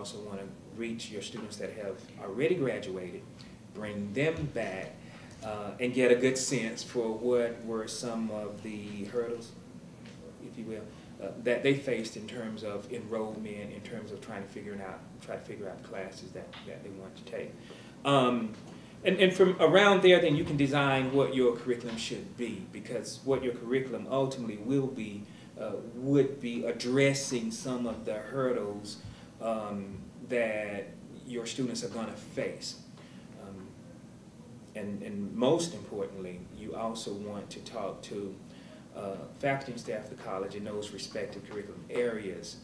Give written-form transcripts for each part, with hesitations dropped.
also want to reach your students that have already graduated, bring them back, and get a good sense for what were some of the hurdles, if you will, that they faced in terms of enrollment, in terms of try to figure out classes that they want to take. And from around there, then you can design what your curriculum should be, because what your curriculum ultimately will be would be addressing some of the hurdles that your students are going to face. And most importantly, you also want to talk to faculty and staff of the college in those respective curriculum areas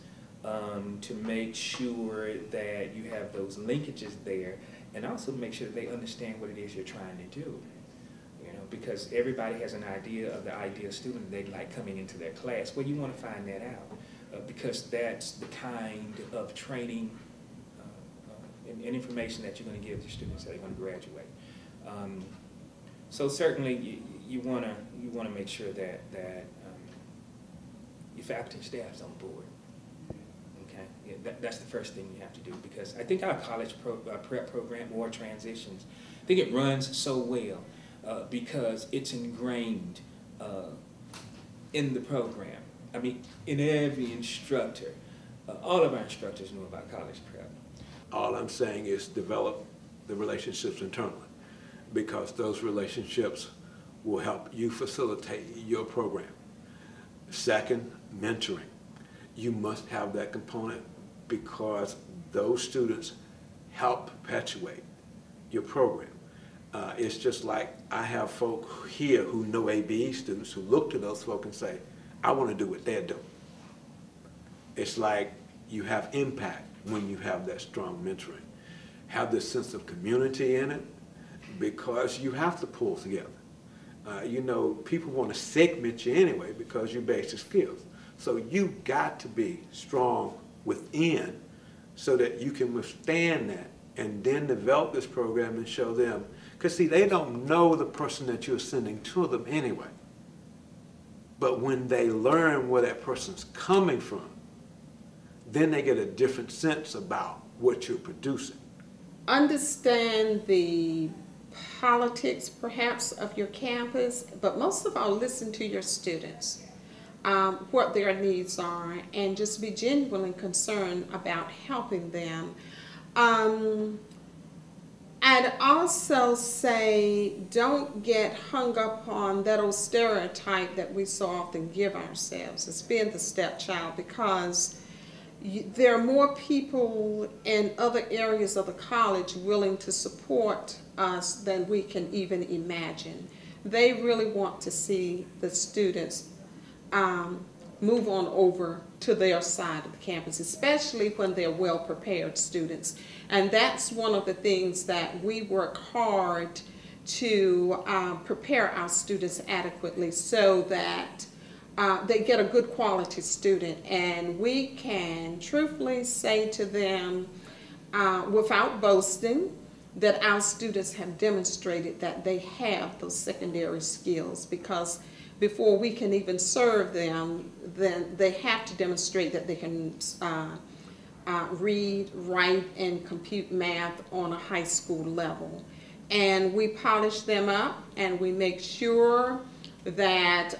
to make sure that you have those linkages there, and also make sure that they understand what it is you're trying to do. You know, because everybody has an idea of the ideal student they'd like coming into their class. Well, you want to find that out because that's the kind of training and information that you're going to give to students that are going to graduate. So certainly you want to make sure that your faculty and staff's on board. Okay, yeah, that's the first thing you have to do, because I think our college prep program or transitions, I think it runs so well because it's ingrained in the program. I mean, in every instructor, all of our instructors know about college prep. All I'm saying is develop the relationships internally, because those relationships will help you facilitate your program. Second, mentoring. You must have that component, because those students help perpetuate your program. It's just like I have folk here who know ABE students who look to those folk and say, I want to do what they're doing. It's like you have impact when you have that strong mentoring. Have this sense of community in it, because you have to pull together. You know, people want to segment you anyway because you basic skills. So you got to be strong within so that you can withstand that, and then develop this program and show them. Because see, they don't know the person that you're sending to them anyway. But when they learn where that person's coming from, then they get a different sense about what you're producing. Understand the politics perhaps of your campus, but most of all listen to your students, what their needs are, and just be genuinely concerned about helping them. I'd also say don't get hung up on that old stereotype that we so often give ourselves as being the stepchild, because there are more people in other areas of the college willing to support us than we can even imagine. They really want to see the students move on over to their side of the campus, especially when they're well-prepared students. And that's one of the things that we work hard to prepare our students adequately so that they get a good quality student, and we can truthfully say to them without boasting that our students have demonstrated that they have those secondary skills, because before we can even serve them, then they have to demonstrate that they can read, write, and compute math on a high school level. And we polish them up, and we make sure that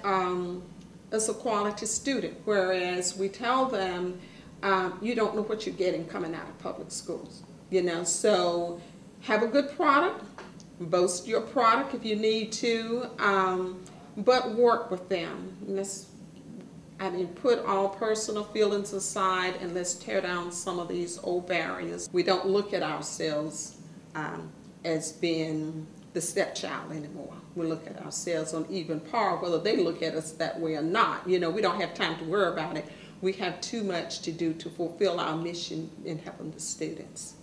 it's a quality student, whereas we tell them you don't know what you're getting coming out of public schools. You know, so have a good product, boast your product if you need to, but work with them. Put all personal feelings aside, and let's tear down some of these old barriers. We don't look at ourselves as being the stepchild anymore. We look at ourselves on even par, whether they look at us that way or not. You know, we don't have time to worry about it. We have too much to do to fulfill our mission in helping the students.